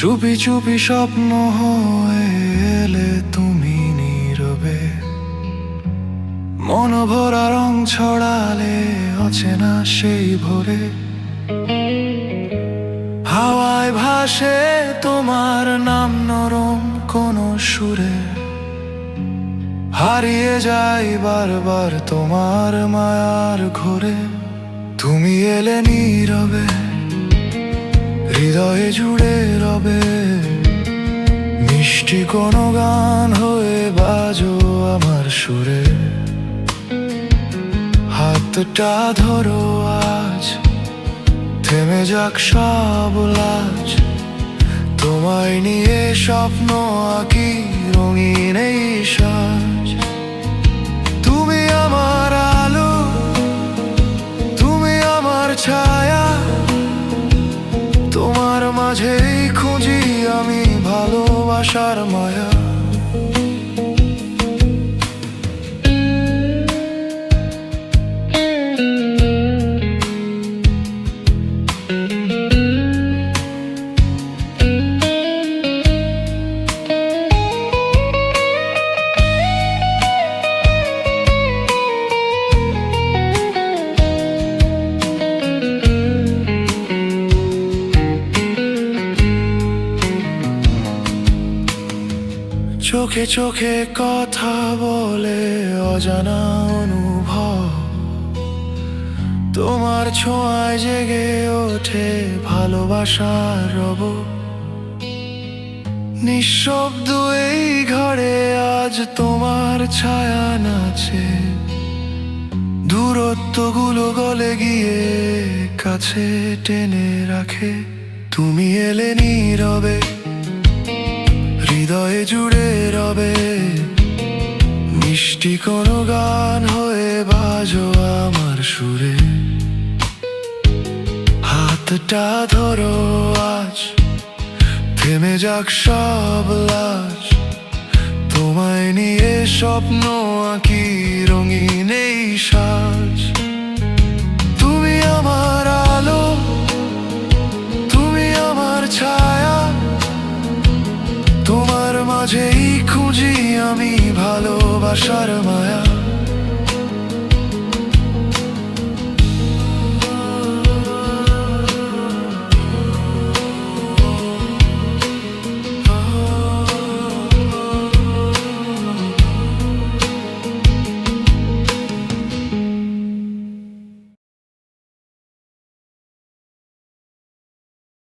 চুপি চুপি স্বপ্ন হয়ে এলে তুমি নীরবে, মন ভরা রং ছড়ালে অচেনা সেই ভোরে। হাওয়ায় ভাসে তোমার নাম নরম কোনো সুরে, হারিয়ে যাই বারবার তোমার মায়ার ঘোরে। তুমি এলে নীরবে, হৃদয়ে জুড়ে রবে, মিষ্টি কোনো গান হয়ে বাজো আমার সুরে। হাতটা ধরো আজ, থেমে যাক সব লাজ, তোমায় নিয়ে স্বপ্ন আঁকি রঙিন এই সাজ। তুমি আমার আলো, তুমি আমার ছায়া, তোমার মাঝেই খুঁজি আমি ভালোবাসার মায়া। চোখে চোখে কথা বলে অজানা অনুভব, তোমার ছোঁয়ায় জেগে ওঠে ভালোবাসার রব। নিঃশব্দ এই ঘরে আজ তোমার ছায়া নাচে, দূরত্বগুলো গলে গিয়ে কাছে টেনে রাখে। তুমি এলে নীরবে, হৃদয়ে জুড়ে রবে, মিষ্টি কোনো গান হয়ে বাজো আমার সুরে। হাতটা ধরো আজ, থেমে যাক সব লাজ, তোমায় নিয়ে স্বপ্ন আঁকি রঙিন এই সাজ। তুমি আমার আলো, তুমি আমার ছায়া, তোমার মাঝেই খুঁজি আমি ভালোবাসার মায়া।